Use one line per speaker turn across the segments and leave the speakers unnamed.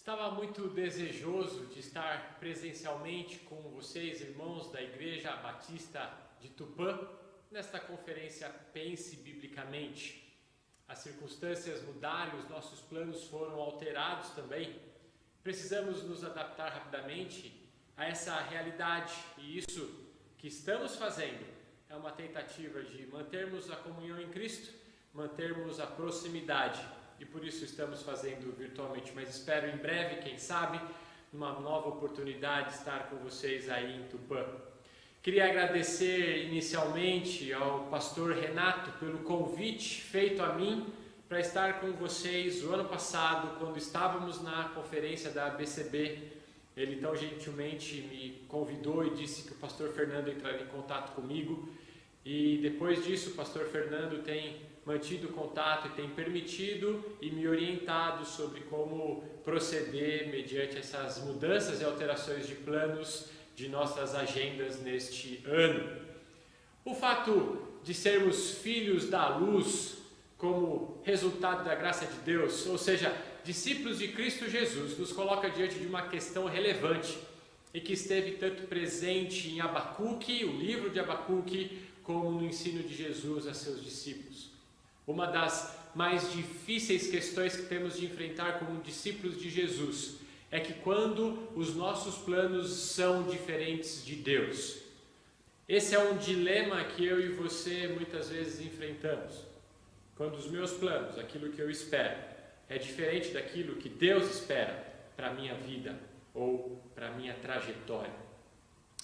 Estava muito desejoso de estar presencialmente com vocês, irmãos da Igreja Batista de Tupã, nesta conferência Pense Biblicamente. As circunstâncias mudaram, os nossos planos foram alterados também. Precisamos nos adaptar rapidamente a essa realidade e isso que estamos fazendo é uma tentativa de mantermos a comunhão em Cristo, mantermos a proximidade. E por isso estamos fazendo virtualmente, mas espero em breve, quem sabe, uma nova oportunidade de estar com vocês aí em Tupã. Queria agradecer inicialmente ao pastor Renato pelo convite feito a mim para estar com vocês o ano passado, quando estávamos na conferência da ABCB. Ele tão gentilmente me convidou e disse que o pastor Fernando entraria em contato comigo. E depois disso o pastor Fernando tem mantido contato e tem permitido e me orientado sobre como proceder mediante essas mudanças e alterações de planos de nossas agendas neste ano. O fato de sermos filhos da luz como resultado da graça de Deus, ou seja, discípulos de Cristo Jesus, nos coloca diante de uma questão relevante e que esteve tanto presente em Abacuque, o livro de Abacuque, como no ensino de Jesus a seus discípulos. Uma das mais difíceis questões que temos de enfrentar como discípulos de Jesus é que quando os nossos planos são diferentes de Deus. Esse é um dilema que eu e você muitas vezes enfrentamos. Quando os meus planos, aquilo que eu espero, é diferente daquilo que Deus espera para a minha vida ou para a minha trajetória.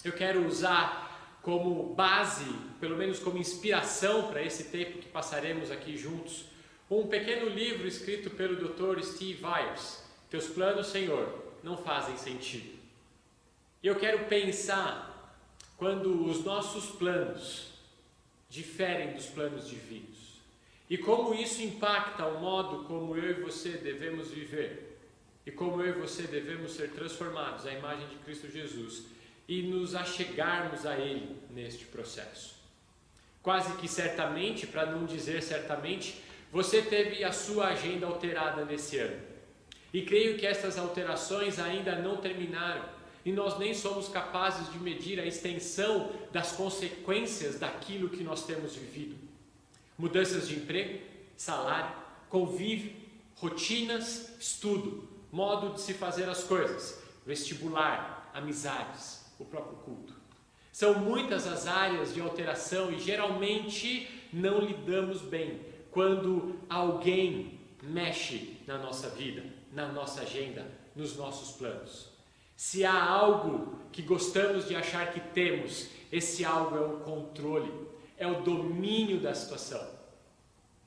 Eu quero usar como base, pelo menos como inspiração para esse tempo que passaremos aqui juntos, um pequeno livro escrito pelo Dr. Steve Myers, Teus planos, Senhor, não fazem sentido. Eu quero pensar quando os nossos planos diferem dos planos divinos e como isso impacta o modo como eu e você devemos viver e como eu e você devemos ser transformados à imagem de Cristo Jesus e nos achegarmos a Ele neste processo. Quase que certamente, para não dizer certamente, você teve a sua agenda alterada nesse ano. E creio que essas alterações ainda não terminaram e nós nem somos capazes de medir a extensão das consequências daquilo que nós temos vivido. Mudanças de emprego, salário, convívio, rotinas, estudo, modo de se fazer as coisas, vestibular, amizades, o próprio culto. São muitas as áreas de alteração e geralmente não lidamos bem quando alguém mexe na nossa vida, na nossa agenda, nos nossos planos. Se há algo que gostamos de achar que temos, esse algo é o controle, é o domínio da situação.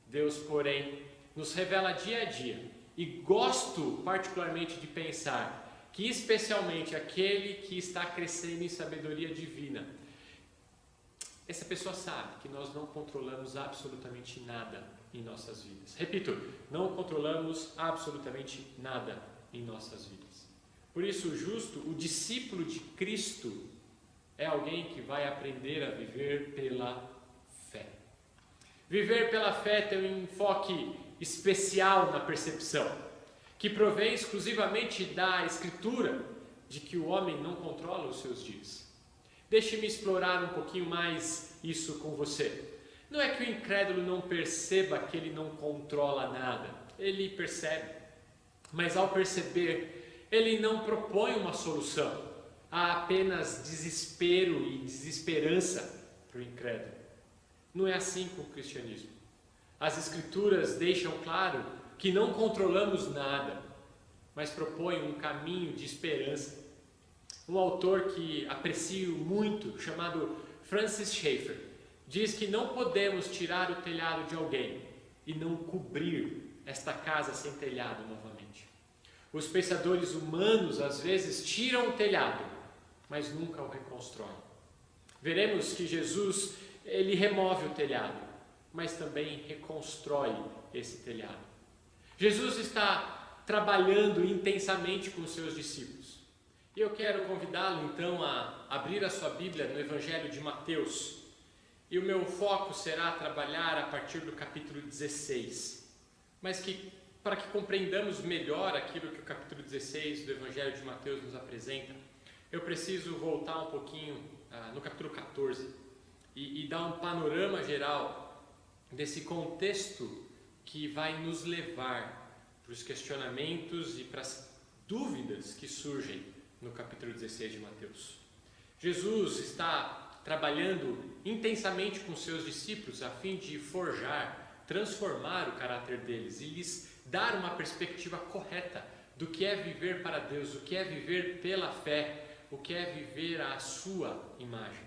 Deus, porém, nos revela dia a dia e gosto particularmente de pensar que especialmente aquele que está crescendo em sabedoria divina, essa pessoa sabe que nós não controlamos absolutamente nada em nossas vidas. Repito, não controlamos absolutamente nada em nossas vidas. Por isso, o discípulo de Cristo é alguém que vai aprender a viver pela fé. Viver pela fé tem um enfoque especial na percepção, que provém exclusivamente da Escritura, de que o homem não controla os seus dias. Deixe-me explorar um pouquinho mais isso com você. Não é que o incrédulo não perceba que ele não controla nada, ele percebe, mas ao perceber, ele não propõe uma solução, há apenas desespero e desesperança para o incrédulo. Não é assim com o cristianismo. As Escrituras deixam claro que não controlamos nada, mas propõe um caminho de esperança. Um autor que aprecio muito, chamado Francis Schaeffer, diz que não podemos tirar o telhado de alguém e não cobrir esta casa sem telhado novamente. Os pensadores humanos às vezes tiram o telhado, mas nunca o reconstroem. Veremos que Jesus, ele remove o telhado, mas também reconstrói esse telhado. Jesus está trabalhando intensamente com os seus discípulos. E eu quero convidá-lo então a abrir a sua Bíblia no Evangelho de Mateus. E o meu foco será trabalhar a partir do capítulo 16. Mas que para que compreendamos melhor aquilo que o capítulo 16 do Evangelho de Mateus nos apresenta, eu preciso voltar um pouquinho no capítulo 14 e dar um panorama geral desse contexto que vai nos levar para os questionamentos e para as dúvidas que surgem no capítulo 16 de Mateus. Jesus está trabalhando intensamente com seus discípulos a fim de forjar, transformar o caráter deles e lhes dar uma perspectiva correta do que é viver para Deus, o que é viver pela fé, o que é viver à sua imagem.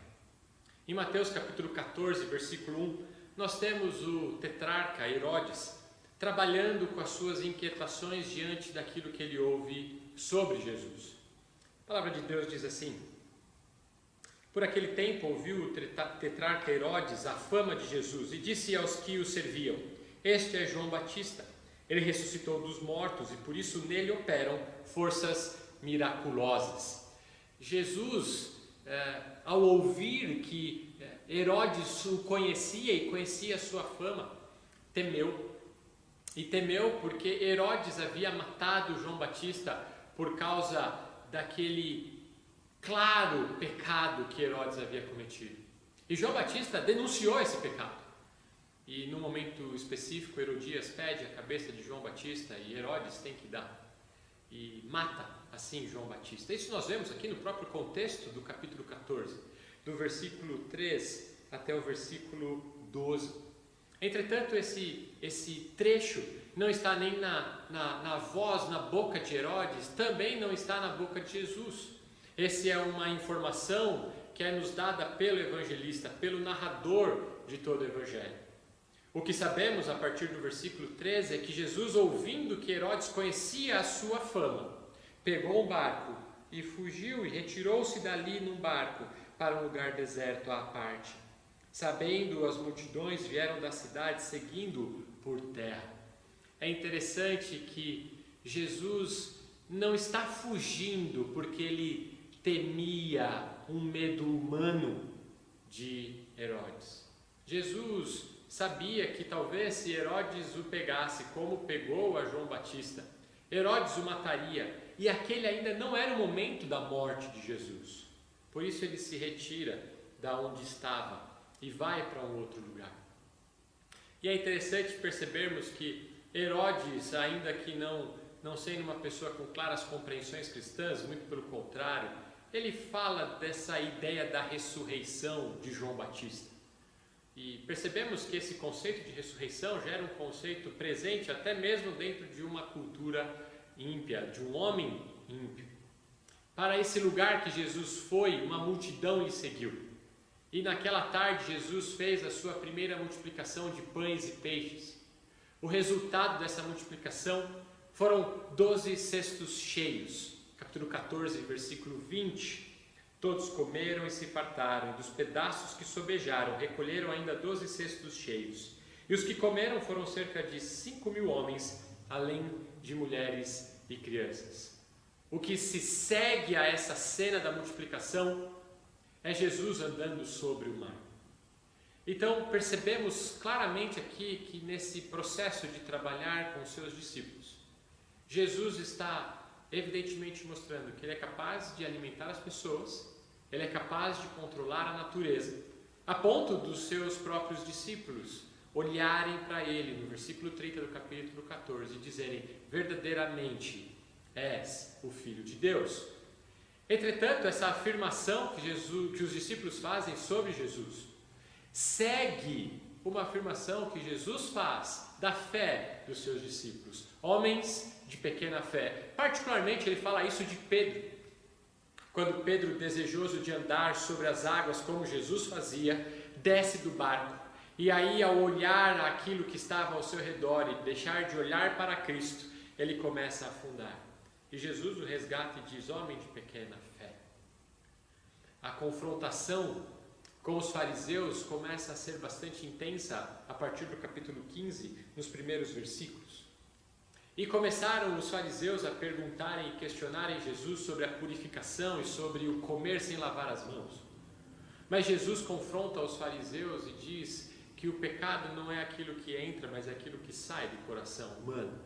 Em Mateus capítulo 14, versículo 1, nós temos o tetrarca Herodes trabalhando com as suas inquietações diante daquilo que ele ouve sobre Jesus. A palavra de Deus diz assim: por aquele tempo ouviu o tetrarca Herodes a fama de Jesus e disse aos que o serviam: este é João Batista, ele ressuscitou dos mortos e por isso nele operam forças miraculosas. Jesus, ao ouvir que Herodes o conhecia e conhecia a sua fama, temeu. E temeu porque Herodes havia matado João Batista por causa daquele claro pecado que Herodes havia cometido. E João Batista denunciou esse pecado. E num momento específico, Herodias pede a cabeça de João Batista e Herodes tem que dar. E mata assim João Batista. Isso nós vemos aqui no próprio contexto do capítulo 14, do versículo 3 até o versículo 12. Entretanto, esse trecho não está nem na voz, na boca de Herodes, também não está na boca de Jesus. Essa é uma informação que é nos dada pelo evangelista, pelo narrador de todo o evangelho. O que sabemos a partir do versículo 13 é que Jesus, ouvindo que Herodes conhecia a sua fama, pegou um barco e fugiu e retirou-se dali num barco para um lugar deserto à parte. Sabendo, as multidões vieram da cidade seguindo por terra. É interessante que Jesus não está fugindo porque ele temia um medo humano de Herodes. Jesus sabia que talvez se Herodes o pegasse como pegou a João Batista, Herodes o mataria e aquele ainda não era o momento da morte de Jesus. Por isso ele se retira da onde estava e vai para um outro lugar. E é interessante percebermos que Herodes, ainda que não sendo uma pessoa com claras compreensões cristãs, muito pelo contrário, ele fala dessa ideia da ressurreição de João Batista. E percebemos que esse conceito de ressurreição já era um conceito presente até mesmo dentro de uma cultura ímpia, de um homem ímpio. Para esse lugar que Jesus foi, uma multidão lhe seguiu. E naquela tarde Jesus fez a sua primeira multiplicação de pães e peixes. O resultado dessa multiplicação foram 12 cestos cheios. Capítulo 14, versículo 20. Todos comeram e se fartaram, e dos pedaços que sobejaram, recolheram ainda 12 cestos cheios. E os que comeram foram cerca de 5.000 homens, além de mulheres e crianças. O que se segue a essa cena da multiplicação é Jesus andando sobre o mar. Então percebemos claramente aqui que nesse processo de trabalhar com seus discípulos, Jesus está evidentemente mostrando que ele é capaz de alimentar as pessoas, ele é capaz de controlar a natureza, a ponto dos seus próprios discípulos olharem para ele, no versículo 30 do capítulo 14, e dizerem: verdadeiramente és o Filho de Deus. Entretanto, essa afirmação que os discípulos fazem sobre Jesus segue uma afirmação que Jesus faz da fé dos seus discípulos, homens de pequena fé. Particularmente ele fala isso de Pedro. Quando Pedro, desejoso de andar sobre as águas como Jesus fazia, desce do barco e aí, ao olhar aquilo que estava ao seu redor e deixar de olhar para Cristo, ele começa a afundar. E Jesus o resgata e diz: homem de pequena fé. A confrontação com os fariseus começa a ser bastante intensa a partir do capítulo 15, nos primeiros versículos. E começaram os fariseus a perguntarem e questionarem Jesus sobre a purificação e sobre o comer sem lavar as mãos. Mas Jesus confronta os fariseus e diz que o pecado não é aquilo que entra, mas é aquilo que sai do coração humano.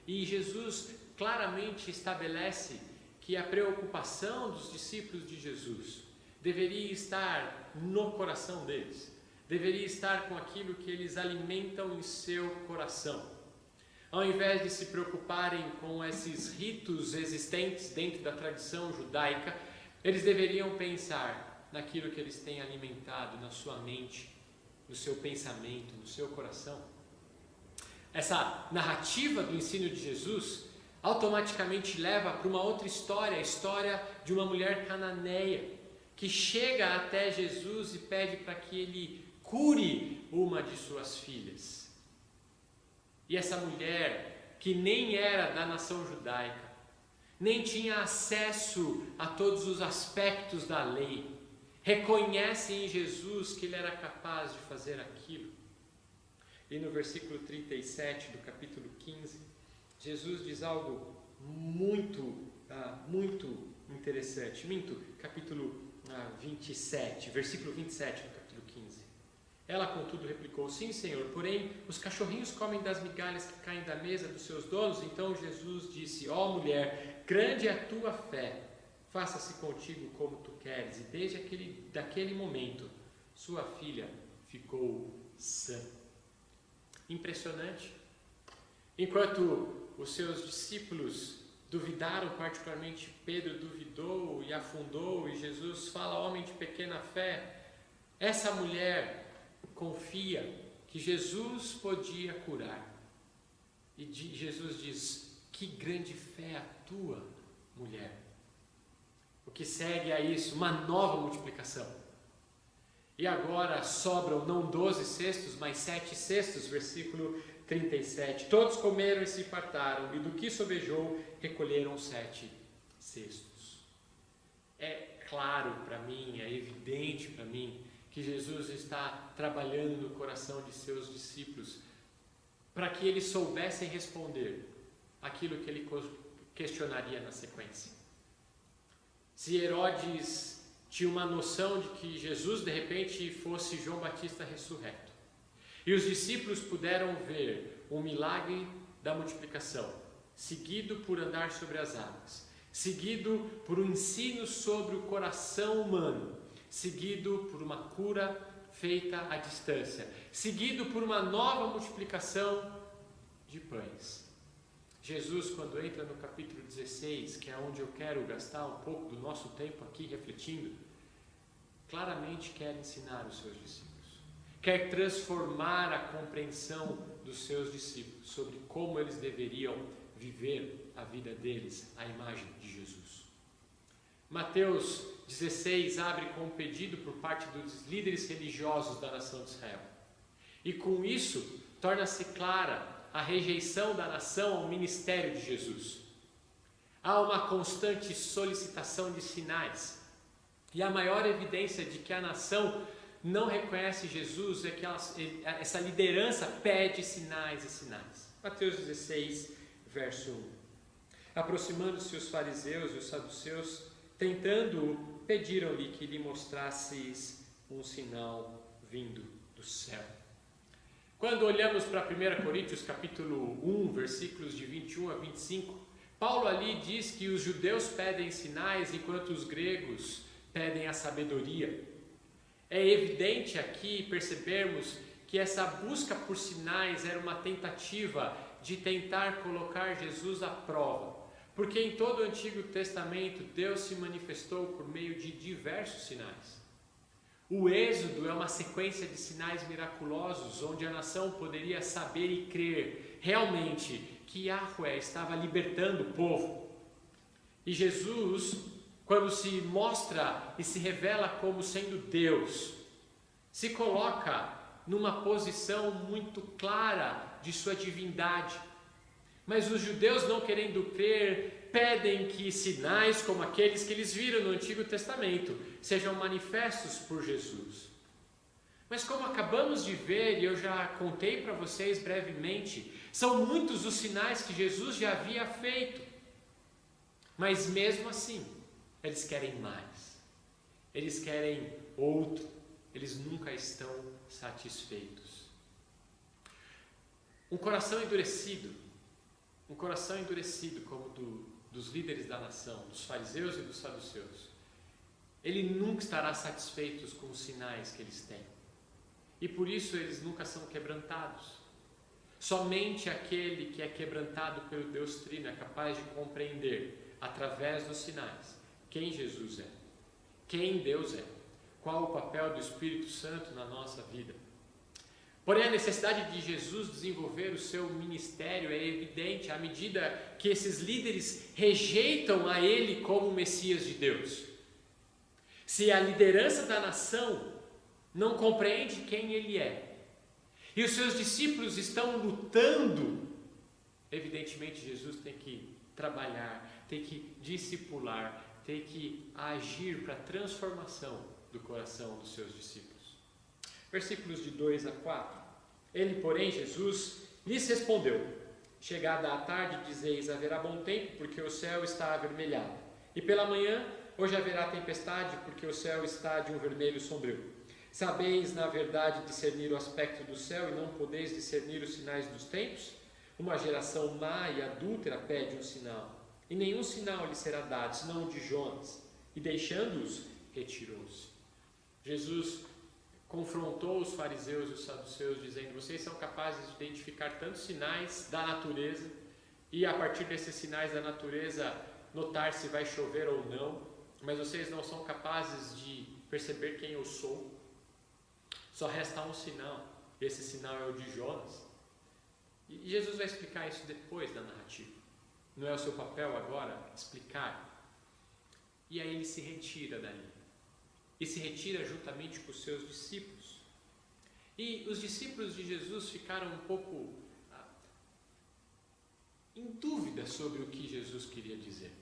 E Jesus claramente estabelece que a preocupação dos discípulos de Jesus deveria estar no coração deles, deveria estar com aquilo que eles alimentam em seu coração. Ao invés de se preocuparem com esses ritos existentes dentro da tradição judaica, eles deveriam pensar naquilo que eles têm alimentado na sua mente, no seu pensamento, no seu coração. Essa narrativa do ensino de Jesus automaticamente leva para uma outra história, a história de uma mulher cananeia que chega até Jesus e pede para que ele cure uma de suas filhas. E essa mulher, que nem era da nação judaica, nem tinha acesso a todos os aspectos da lei, reconhece em Jesus que ele era capaz de fazer aquilo. E no versículo 37 do capítulo 15, Jesus diz algo muito interessante. Capítulo 27, versículo 27 do capítulo 15. Ela, contudo, replicou: sim, Senhor, porém os cachorrinhos comem das migalhas que caem da mesa dos seus donos. Então Jesus disse: ó mulher, grande é a tua fé, faça-se contigo como tu queres. E desde daquele momento, sua filha ficou sã. Impressionante. Enquanto os seus discípulos duvidaram, particularmente Pedro duvidou e afundou, e Jesus fala: homem de pequena fé, essa mulher confia que Jesus podia curar. E Jesus diz: que grande fé a tua, mulher. O que segue a isso? Uma nova multiplicação. E agora sobram não 12 cestos, mas 7 cestos, versículo 37. Todos comeram e se fartaram, e do que sobejou, recolheram 7 cestos. É claro para mim, é evidente para mim, que Jesus está trabalhando no coração de seus discípulos para que eles soubessem responder aquilo que ele questionaria na sequência. Se Herodes tinha uma noção de que Jesus de repente fosse João Batista ressurreto, e os discípulos puderam ver o milagre da multiplicação, seguido por andar sobre as águas, seguido por um ensino sobre o coração humano, seguido por uma cura feita à distância, seguido por uma nova multiplicação de pães. Jesus, quando entra no capítulo 16, que é onde eu quero gastar um pouco do nosso tempo aqui refletindo, claramente quer ensinar os seus discípulos, quer transformar a compreensão dos seus discípulos sobre como eles deveriam viver a vida deles à imagem de Jesus. Mateus 16 abre com um pedido por parte dos líderes religiosos da nação de Israel. E com isso, torna-se clara a rejeição da nação ao ministério de Jesus. Há uma constante solicitação de sinais. E a maior evidência de que a nação não reconhece Jesus é que essa liderança pede sinais e sinais. Mateus 16, verso 1. Aproximando-se os fariseus e os saduceus, tentando, pediram-lhe que lhe mostrasses um sinal vindo do céu. Quando olhamos para 1 Coríntios capítulo 1, versículos de 21 a 25, Paulo ali diz que os judeus pedem sinais enquanto os gregos pedem a sabedoria. É evidente aqui percebermos que essa busca por sinais era uma tentativa de tentar colocar Jesus à prova. Porque em todo o Antigo Testamento, Deus se manifestou por meio de diversos sinais. O Êxodo é uma sequência de sinais miraculosos, onde a nação poderia saber e crer realmente que Yahvé estava libertando o povo. E Jesus, quando se mostra e se revela como sendo Deus, se coloca numa posição muito clara de sua divindade. Mas os judeus, não querendo crer, pedem que sinais como aqueles que eles viram no Antigo Testamento sejam manifestos por Jesus. Mas como acabamos de ver, e eu já contei para vocês brevemente, são muitos os sinais que Jesus já havia feito. Mas mesmo assim, eles querem mais. Eles querem outro. Eles nunca estão satisfeitos. Um coração endurecido, um coração endurecido como dos líderes da nação, dos fariseus e dos saduceus, ele nunca estará satisfeito com os sinais que eles têm. E por isso eles nunca são quebrantados. Somente aquele que é quebrantado pelo Deus Trino é capaz de compreender, através dos sinais, quem Jesus é, quem Deus é, qual o papel do Espírito Santo na nossa vida. Porém, a necessidade de Jesus desenvolver o seu ministério é evidente à medida que esses líderes rejeitam a Ele como o Messias de Deus. Se a liderança da nação não compreende quem Ele é, e os seus discípulos estão lutando, evidentemente Jesus tem que trabalhar, tem que discipular, tem que agir para a transformação do coração dos seus discípulos. Versículos de 2 a 4. Ele, porém, Jesus, lhes respondeu: chegada a tarde, dizeis, haverá bom tempo, porque o céu está avermelhado. E pela manhã, hoje haverá tempestade, porque o céu está de um vermelho sombrio. Sabeis, na verdade, discernir o aspecto do céu, e não podeis discernir os sinais dos tempos? Uma geração má e adúltera pede um sinal, e nenhum sinal lhe será dado, senão o de Jonas. E deixando-os, retirou-se. Jesus confrontou os fariseus e os saduceus, dizendo: vocês são capazes de identificar tantos sinais da natureza, e a partir desses sinais da natureza notar se vai chover ou não, mas vocês não são capazes de perceber quem eu sou. Só resta um sinal, esse sinal é o de Jonas. E Jesus vai explicar isso depois da narrativa. Não é o seu papel agora explicar. E aí ele se retira dali. E se retira juntamente com os seus discípulos. E os discípulos de Jesus ficaram um pouco em dúvida sobre o que Jesus queria dizer.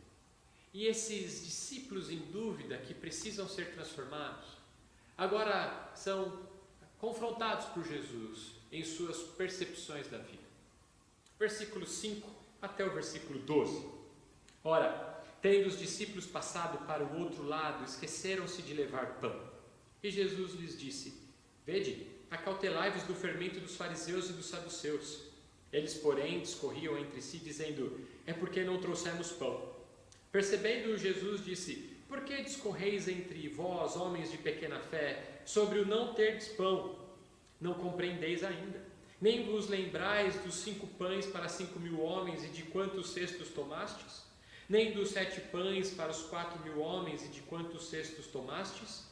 E esses discípulos em dúvida, que precisam ser transformados, agora são confrontados por Jesus em suas percepções da vida. Versículo 5 até o versículo 12. Ora, tendo os discípulos passado para o outro lado, esqueceram-se de levar pão. E Jesus lhes disse: vede, acautelai-vos do fermento dos fariseus e dos saduceus. Eles, porém, discorriam entre si, dizendo: é porque não trouxemos pão. Percebendo, Jesus disse: por que discorreis entre vós, homens de pequena fé, sobre o não terdes pão? Não compreendeis ainda? Nem vos lembrais dos 5 pães para 5.000 homens, e de quantos cestos tomastes? Nem dos 7 pães para os 4.000 homens, e de quantos cestos tomastes?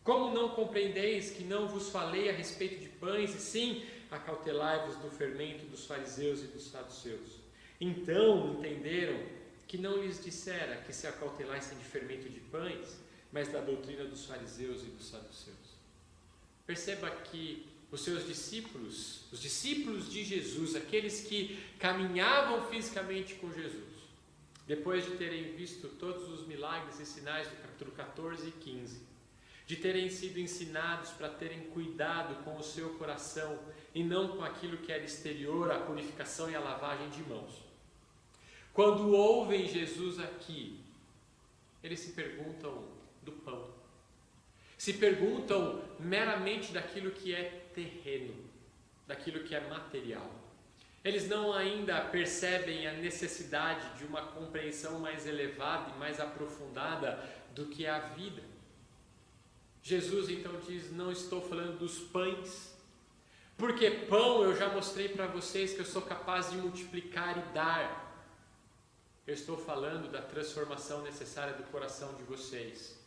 Como não compreendeis que não vos falei a respeito de pães, e sim acautelai-vos do fermento dos fariseus e dos saduceus? Então entenderam que não lhes dissera que se acautelassem de fermento de pães, mas da doutrina dos fariseus e dos saduceus. Perceba que os seus discípulos, os discípulos de Jesus, aqueles que caminhavam fisicamente com Jesus, depois de terem visto todos os milagres e sinais do capítulo 14 e 15, de terem sido ensinados para terem cuidado com o seu coração e não com aquilo que era exterior, a purificação e a lavagem de mãos. Quando ouvem Jesus aqui, eles se perguntam do pão. Se perguntam meramente daquilo que é terreno, daquilo que é material. Eles não ainda percebem a necessidade de uma compreensão mais elevada e mais aprofundada do que é a vida. Jesus então diz: não estou falando dos pães, porque pão eu já mostrei para vocês que eu sou capaz de multiplicar e dar. Eu estou falando da transformação necessária do coração de vocês,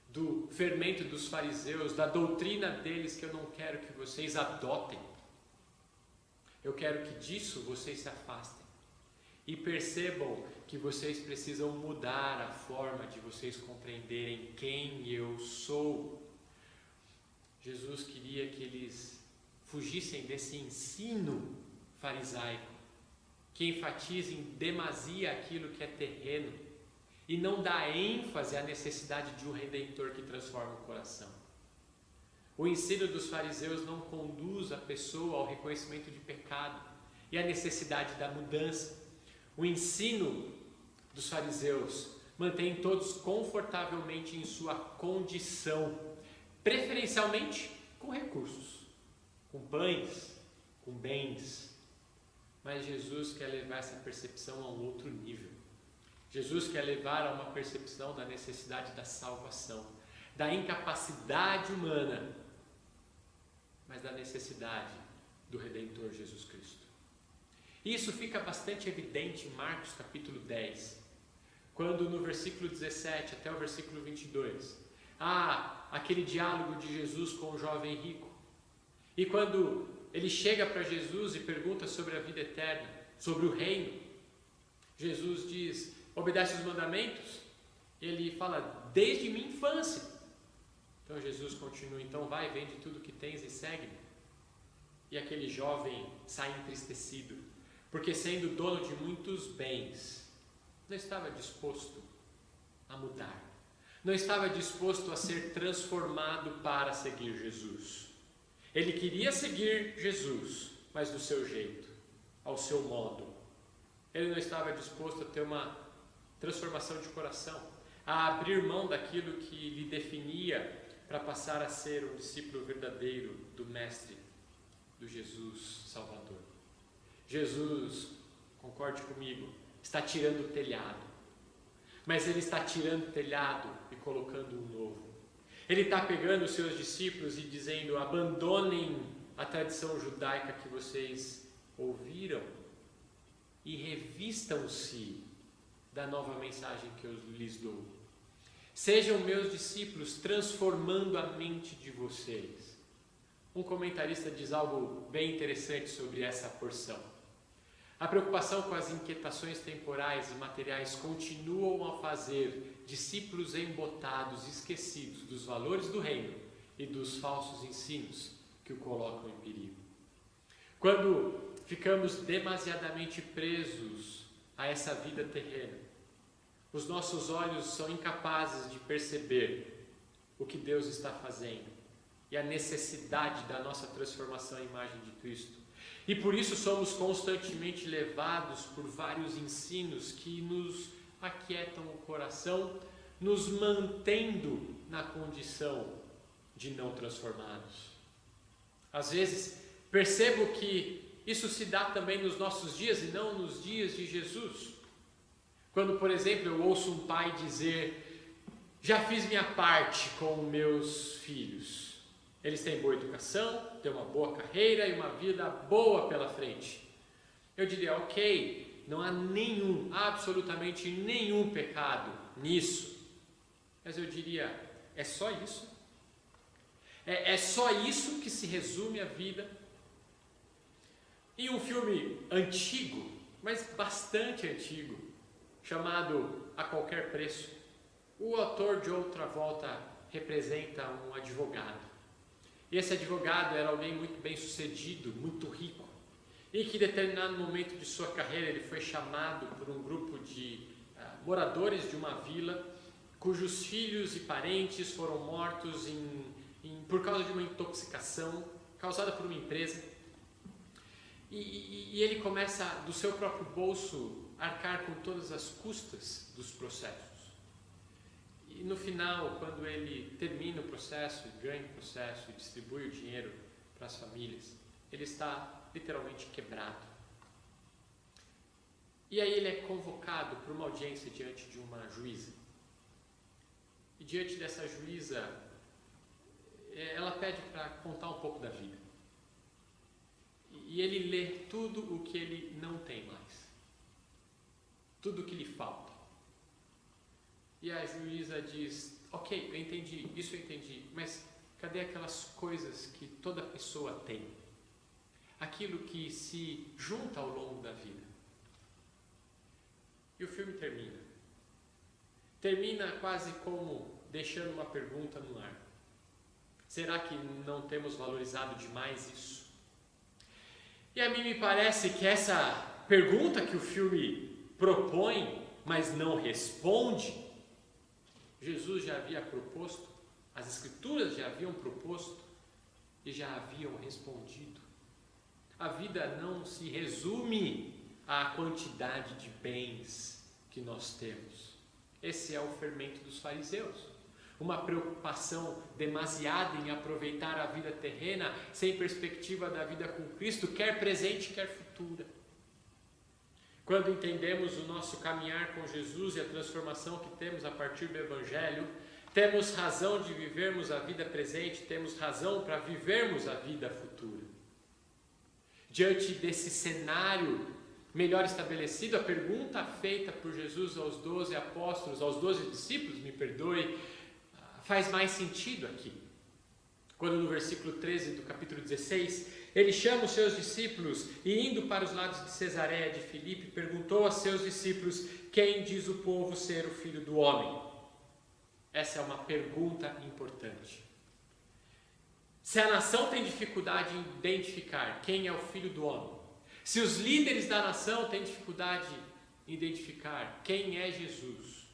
do fermento dos fariseus, da doutrina deles que eu não quero que vocês adotem. Eu quero que disso vocês se afastem e percebam que vocês precisam mudar a forma de vocês compreenderem quem eu sou. Jesus queria que eles fugissem desse ensino farisaico, que enfatiza em demasia aquilo que é terreno e não dá ênfase à necessidade de um Redentor que transforma o coração. O ensino dos fariseus não conduz a pessoa ao reconhecimento de pecado e à necessidade da mudança. O ensino dos fariseus mantém todos confortavelmente em sua condição, preferencialmente com recursos, com pães, com bens. Mas Jesus quer levar essa percepção a um outro nível. Jesus quer levar a uma percepção da necessidade da salvação, da incapacidade humana, mas da necessidade do Redentor Jesus Cristo. Isso fica bastante evidente em Marcos capítulo 10, quando no versículo 17 até o versículo 22, há aquele diálogo de Jesus com o jovem rico. E quando ele chega para Jesus e pergunta sobre a vida eterna, sobre o reino, Jesus diz: obedece os mandamentos? Ele fala: desde minha infância. Então Jesus continua: então vai, vende tudo que tens e segue-me. E aquele jovem sai entristecido, porque sendo dono de muitos bens, não estava disposto a mudar, não estava disposto a ser transformado para seguir Jesus. Ele queria seguir Jesus, mas do seu jeito, ao seu modo. Ele não estava disposto a ter uma transformação de coração, a abrir mão daquilo que lhe definia para passar a ser um discípulo verdadeiro do Mestre, do Jesus Salvador. Jesus, concorde comigo, está tirando o telhado, mas ele está tirando o telhado e colocando um novo. Ele está pegando os seus discípulos e dizendo: abandonem a tradição judaica que vocês ouviram e revistam-se da nova mensagem que eu lhes dou. Sejam meus discípulos, transformando a mente de vocês. Um comentarista diz algo bem interessante sobre essa porção. A preocupação com as inquietações temporais e materiais continuam a fazer discípulos embotados, esquecidos dos valores do reino e dos falsos ensinos que o colocam em perigo. Quando ficamos demasiadamente presos a essa vida terrena, os nossos olhos são incapazes de perceber o que Deus está fazendo e a necessidade da nossa transformação à imagem de Cristo. E por isso somos constantemente levados por vários ensinos que nos aquietam o coração, nos mantendo na condição de não transformados. Às vezes, percebo que isso se dá também nos nossos dias e não nos dias de Jesus. Quando, por exemplo, eu ouço um pai dizer: já fiz minha parte com meus filhos. Eles têm boa educação, têm uma boa carreira e uma vida boa pela frente. Eu diria: ok, não há absolutamente nenhum pecado nisso. Mas eu diria: é só isso? É só isso que se resume a vida? Em um filme antigo, mas bastante antigo, chamado A Qualquer Preço, o ator John Travolta representa um advogado. E esse advogado era alguém muito bem sucedido, muito rico, e que em determinado momento de sua carreira ele foi chamado por um grupo de moradores de uma vila, cujos filhos e parentes foram mortos por causa de uma intoxicação causada por uma empresa. E ele começa, do seu próprio bolso, a arcar com todas as custas dos processos. E no final, quando ele termina o processo, ganha o processo e distribui o dinheiro para as famílias, ele está literalmente quebrado. E aí ele é convocado para uma audiência diante de uma juíza. E diante dessa juíza, ela pede para contar um pouco da vida. E ele lê tudo o que ele não tem mais. Tudo o que lhe falta. E a juíza diz: ok, eu entendi, isso eu entendi, mas cadê aquelas coisas que toda pessoa tem? Aquilo que se junta ao longo da vida. E o filme termina. Termina quase como deixando uma pergunta no ar. Será que não temos valorizado demais isso? E a mim me parece que essa pergunta que o filme propõe, mas não responde, Jesus já havia proposto, as Escrituras já haviam proposto e já haviam respondido. A vida não se resume à quantidade de bens que nós temos. Esse é o fermento dos fariseus. Uma preocupação demasiada em aproveitar a vida terrena sem perspectiva da vida com Cristo, quer presente, quer futura. Quando entendemos o nosso caminhar com Jesus e a transformação que temos a partir do Evangelho, temos razão de vivermos a vida presente, temos razão para vivermos a vida futura. Diante desse cenário melhor estabelecido, a pergunta feita por Jesus aos 12 apóstolos, aos 12 discípulos, faz mais sentido aqui. Quando no versículo 13 do capítulo 16, ele chama os seus discípulos e, indo para os lados de Cesareia de Filipe, perguntou a seus discípulos: quem diz o povo ser o Filho do Homem? Essa é uma pergunta importante. Se a nação tem dificuldade em identificar quem é o Filho do Homem, se os líderes da nação têm dificuldade em identificar quem é Jesus,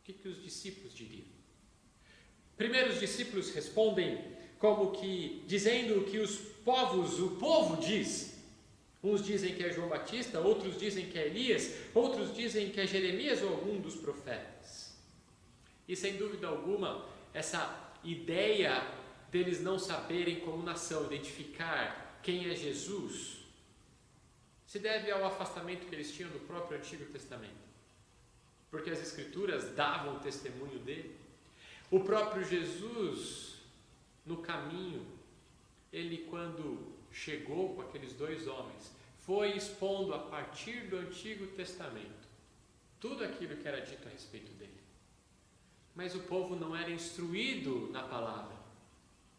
o que os discípulos diriam? Primeiro, os discípulos respondem como que, dizendo o que o povo diz. Uns dizem que é João Batista, outros dizem que é Elias, outros dizem que é Jeremias ou algum dos profetas. E sem dúvida alguma, essa ideia deles não saberem como nação identificar quem é Jesus, se deve ao afastamento que eles tinham do próprio Antigo Testamento. Porque as Escrituras davam testemunho dele. O próprio Jesus, no caminho, ele quando chegou com aqueles dois homens, foi expondo a partir do Antigo Testamento tudo aquilo que era dito a respeito dele. Mas o povo não era instruído na palavra.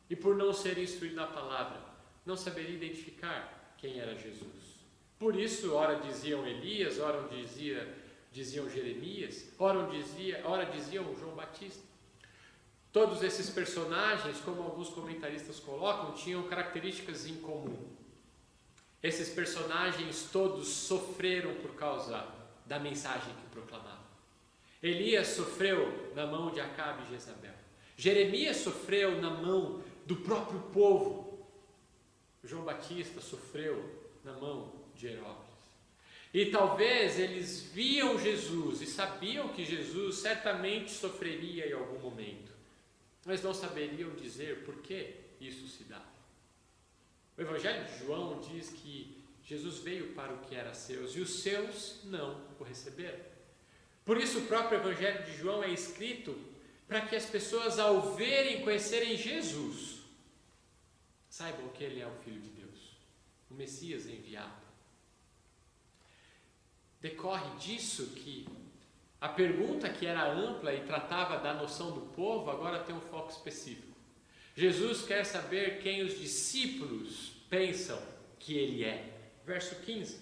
E por não ser instruído na palavra, não saberia identificar quem era Jesus. Por isso, ora diziam Elias, ora diziam Jeremias, ora diziam João Batista. Todos esses personagens, como alguns comentaristas colocam, tinham características em comum. Esses personagens todos sofreram por causa da mensagem que proclamavam. Elias sofreu na mão de Acabe e Jezabel. Jeremias sofreu na mão do próprio povo. João Batista sofreu na mão de Herodes. E talvez eles viam Jesus e sabiam que Jesus certamente sofreria em algum momento, mas não saberiam dizer por que isso se dá. O Evangelho de João diz que Jesus veio para o que era seus e os seus não o receberam. Por isso o próprio Evangelho de João é escrito para que as pessoas, ao verem e conhecerem Jesus, saibam que ele é o Filho de Deus, o Messias enviado. Decorre disso que a pergunta que era ampla e tratava da noção do povo, agora tem um foco específico. Jesus quer saber quem os discípulos pensam que ele é. Verso 15.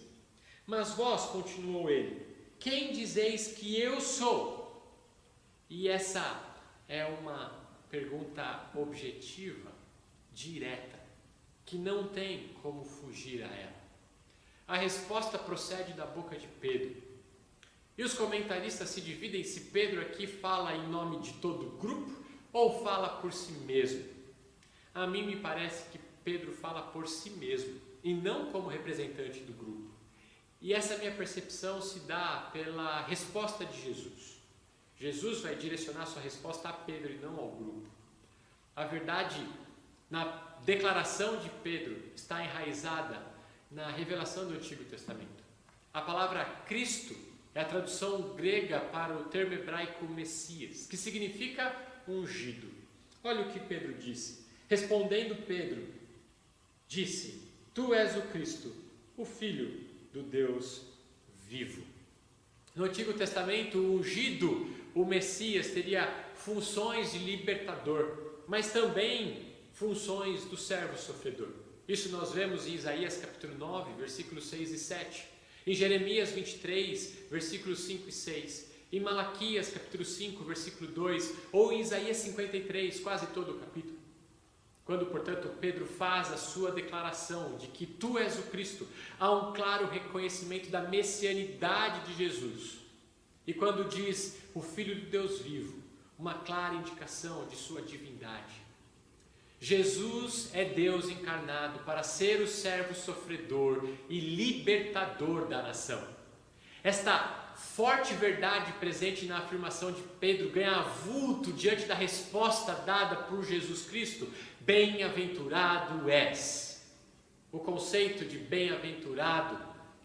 Mas vós, continuou ele, quem dizeis que eu sou? E essa é uma pergunta objetiva, direta, que não tem como fugir a ela. A resposta procede da boca de Pedro. E os comentaristas se dividem se Pedro aqui fala em nome de todo o grupo ou fala por si mesmo. A mim me parece que Pedro fala por si mesmo e não como representante do grupo. E essa minha percepção se dá pela resposta de Jesus. Jesus vai direcionar sua resposta a Pedro e não ao grupo. A verdade, na declaração de Pedro, está enraizada na revelação do Antigo Testamento. A palavra Cristo é a tradução grega para o termo hebraico Messias, que significa ungido. Olha o que Pedro disse. Respondendo Pedro, disse: Tu és o Cristo, o Filho do Deus vivo. No Antigo Testamento, o ungido, o Messias, teria funções de libertador, mas também funções do servo sofredor. Isso nós vemos em Isaías capítulo 9, versículos 6 e 7, em Jeremias 23, versículos 5 e 6, em Malaquias capítulo 5, versículo 2, ou em Isaías 53, quase todo o capítulo. Quando, portanto, Pedro faz a sua declaração de que tu és o Cristo, há um claro reconhecimento da messianidade de Jesus. E quando diz o Filho de Deus vivo, uma clara indicação de sua divindade. Jesus é Deus encarnado para ser o servo sofredor e libertador da nação. Esta forte verdade presente na afirmação de Pedro ganha vulto diante da resposta dada por Jesus Cristo: bem-aventurado és. O conceito de bem-aventurado,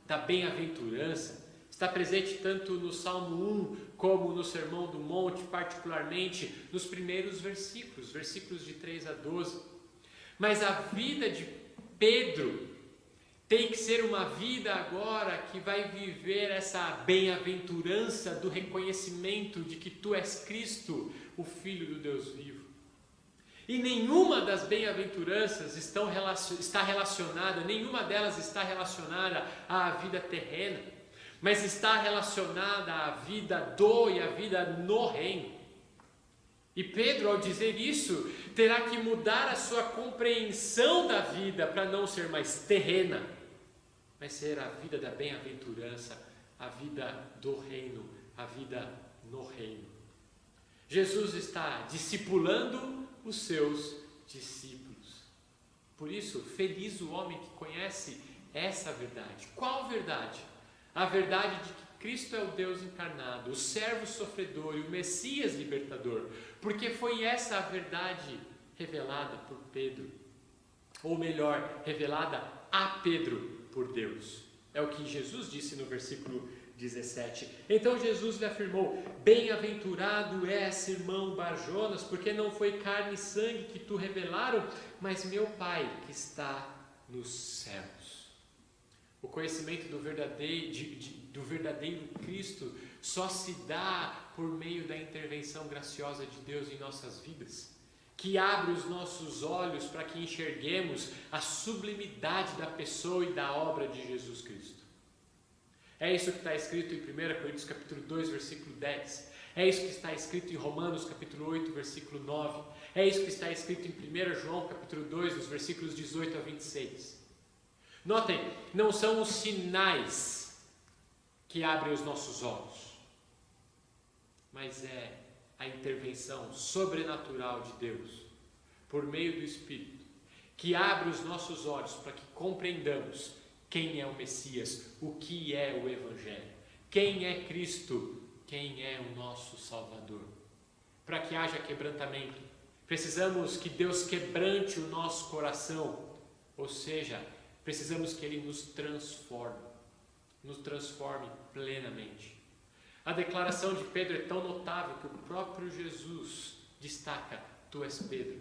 da bem-aventurança, Está presente tanto no Salmo 1 como no Sermão do Monte, particularmente nos primeiros versículos de 3 a 12. Mas a vida de Pedro tem que ser uma vida agora que vai viver essa bem-aventurança do reconhecimento de que tu és Cristo, o Filho do Deus vivo. E nenhuma das bem-aventuranças está relacionada, nenhuma delas está relacionada à vida terrena, mas está relacionada à vida e à vida no reino. E Pedro, ao dizer isso, terá que mudar a sua compreensão da vida para não ser mais terrena, mas ser a vida da bem-aventurança, a vida do reino, a vida no reino. Jesus está discipulando os seus discípulos. Por isso, feliz o homem que conhece essa verdade. Qual verdade? A verdade de que Cristo é o Deus encarnado, o servo sofredor e o Messias libertador, porque foi essa a verdade revelada por Pedro, ou melhor, revelada a Pedro por Deus. É o que Jesus disse no versículo 17. Então Jesus lhe afirmou: bem-aventurado és, irmão Bar-Jonas, porque não foi carne e sangue que tu revelaram, mas meu Pai que está nos céus. O conhecimento do verdadeiro Cristo só se dá por meio da intervenção graciosa de Deus em nossas vidas, que abre os nossos olhos para que enxerguemos a sublimidade da pessoa e da obra de Jesus Cristo. É isso que está escrito em 1 Coríntios capítulo 2, versículo 10. É isso que está escrito em Romanos capítulo 8, versículo 9. É isso que está escrito em 1 João capítulo 2, nos versículos 18 a 26. Notem, não são os sinais que abrem os nossos olhos, mas é a intervenção sobrenatural de Deus, por meio do Espírito, que abre os nossos olhos para que compreendamos quem é o Messias, o que é o Evangelho, quem é Cristo, quem é o nosso Salvador. Para que haja quebrantamento, precisamos que Deus quebrante o nosso coração, ou seja, precisamos que Ele nos transforme plenamente. A declaração de Pedro é tão notável que o próprio Jesus destaca: tu és Pedro.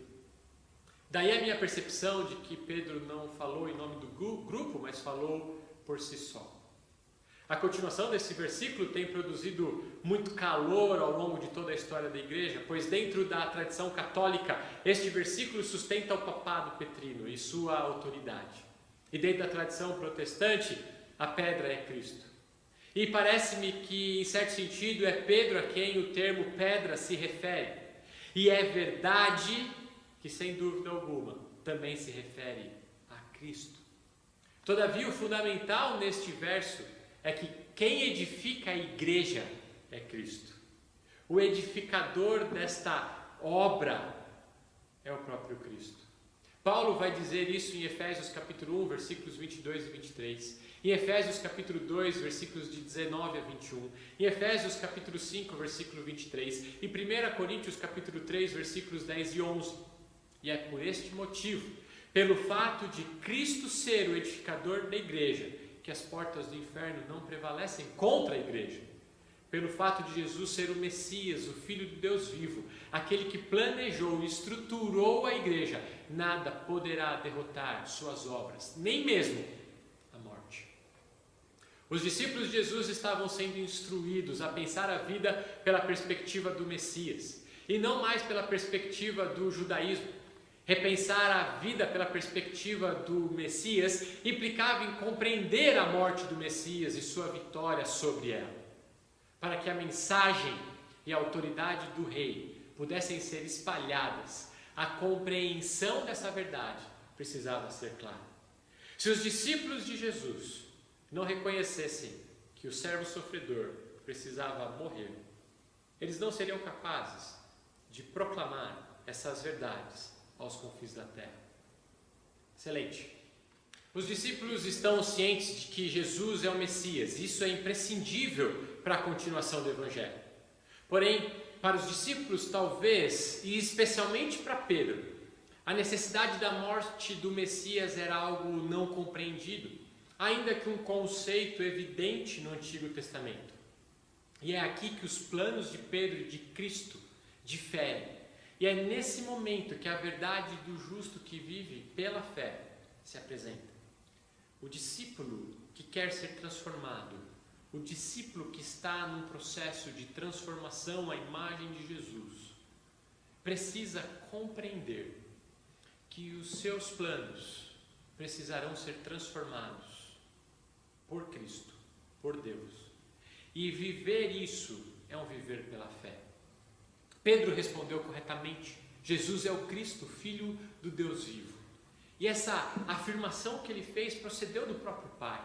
Daí a minha percepção de que Pedro não falou em nome do grupo, mas falou por si só. A continuação desse versículo tem produzido muito calor ao longo de toda a história da igreja, pois dentro da tradição católica, este versículo sustenta o papado petrino e sua autoridade. E dentro da tradição protestante, a pedra é Cristo. E parece-me que, em certo sentido, é Pedro a quem o termo pedra se refere. E é verdade que, sem dúvida alguma, também se refere a Cristo. Todavia, o fundamental neste verso é que quem edifica a igreja é Cristo. O edificador desta obra é o próprio Cristo. Paulo vai dizer isso em Efésios capítulo 1, versículos 22 e 23. Em Efésios capítulo 2, versículos de 19 a 21. Em Efésios capítulo 5, versículo 23. E 1 Coríntios capítulo 3, versículos 10 e 11. E é por este motivo, pelo fato de Cristo ser o edificador da igreja, que as portas do inferno não prevalecem contra a igreja. Pelo fato de Jesus ser o Messias, o Filho de Deus vivo, aquele que planejou e estruturou a igreja, nada poderá derrotar suas obras, nem mesmo a morte. Os discípulos de Jesus estavam sendo instruídos a pensar a vida pela perspectiva do Messias, e não mais pela perspectiva do judaísmo. Repensar a vida pela perspectiva do Messias implicava em compreender a morte do Messias e sua vitória sobre ela. Para que a mensagem e a autoridade do rei pudessem ser espalhadas, a compreensão dessa verdade precisava ser clara. Se os discípulos de Jesus não reconhecessem que o servo sofredor precisava morrer, eles não seriam capazes de proclamar essas verdades aos confins da terra. Excelente. Os discípulos estão cientes de que Jesus é o Messias. Isso é imprescindível para a continuação do Evangelho. Porém, para os discípulos, talvez, e especialmente para Pedro, a necessidade da morte do Messias era algo não compreendido, ainda que um conceito evidente no Antigo Testamento. E é aqui que os planos de Pedro e de Cristo diferem. E é nesse momento que a verdade do justo que vive pela fé se apresenta. O discípulo que quer ser transformado, o discípulo que está num processo de transformação à imagem de Jesus, precisa compreender que os seus planos precisarão ser transformados por Cristo, por Deus. E viver isso é um viver pela fé. Pedro respondeu corretamente: Jesus é o Cristo, Filho do Deus vivo. E essa afirmação que ele fez procedeu do próprio Pai.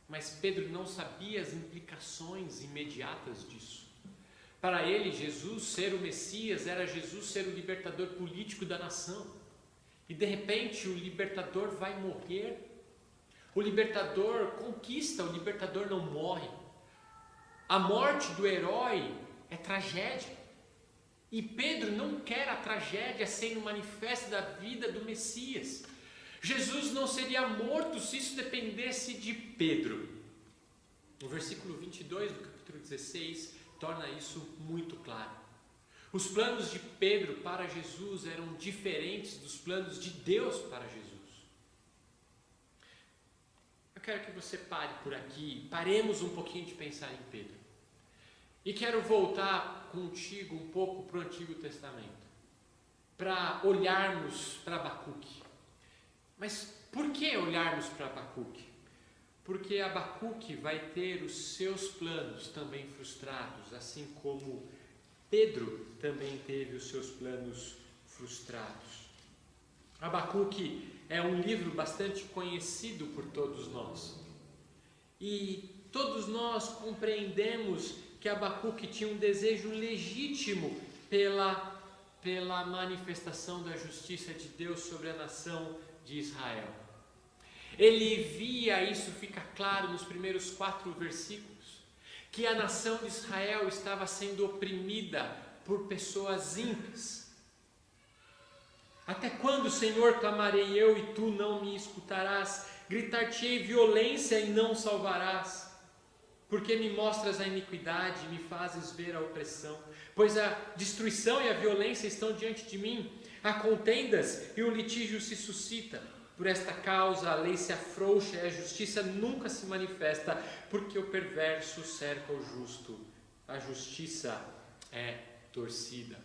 Mas Pedro não sabia as implicações imediatas disso. Para ele, Jesus ser o Messias era Jesus ser o libertador político da nação. E de repente o libertador vai morrer. O libertador conquista, o libertador não morre. A morte do herói é tragédia. E Pedro não quer a tragédia sendo manifesta da vida do Messias. Jesus não seria morto se isso dependesse de Pedro. O versículo 22 do capítulo 16 torna isso muito claro. Os planos de Pedro para Jesus eram diferentes dos planos de Deus para Jesus. Eu quero que você pare por aqui, paremos um pouquinho de pensar em Pedro. E quero voltar contigo um pouco para o Antigo Testamento, para olharmos para Abacuque. Mas por que olharmos para Abacuque? Porque Abacuque vai ter os seus planos também frustrados, assim como Pedro também teve os seus planos frustrados. Abacuque é um livro bastante conhecido por todos nós. E todos nós compreendemos que Abacuque tinha um desejo legítimo pela manifestação da justiça de Deus sobre a nação de Israel. Ele via, isso fica claro nos primeiros 4 versículos, que a nação de Israel estava sendo oprimida por pessoas ímpias. Até quando, Senhor, clamarei eu e tu não me escutarás? Gritar-te-ei violência e não salvarás. Porque me mostras a iniquidade e me fazes ver a opressão? Pois a destruição e a violência estão diante de mim. Há contendas e o litígio se suscita. Por esta causa a lei se afrouxa e a justiça nunca se manifesta, porque o perverso cerca o justo. A justiça é torcida.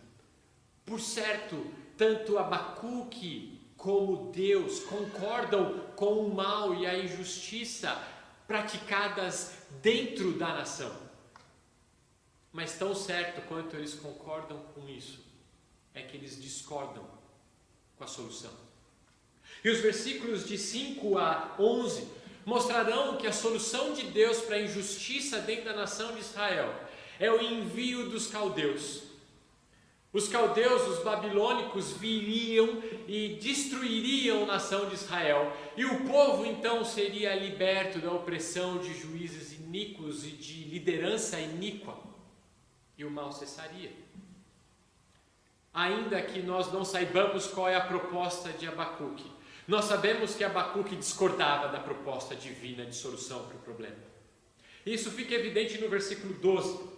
Por certo, tanto Abacuque como Deus concordam com o mal e a injustiça praticadas dentro da nação. Mas tão certo quanto eles concordam com isso, é que eles discordam com a solução. E os versículos de 5 a 11 mostrarão que a solução de Deus para a injustiça dentro da nação de Israel é o envio dos caldeus. Os caldeus, os babilônicos, viriam e destruiriam a nação de Israel. E o povo então seria liberto da opressão de juízes iníquos e de liderança iníqua. E o mal cessaria. Ainda que nós não saibamos qual é a proposta de Abacuque, nós sabemos que Abacuque discordava da proposta divina de solução para o problema. Isso fica evidente no versículo 12.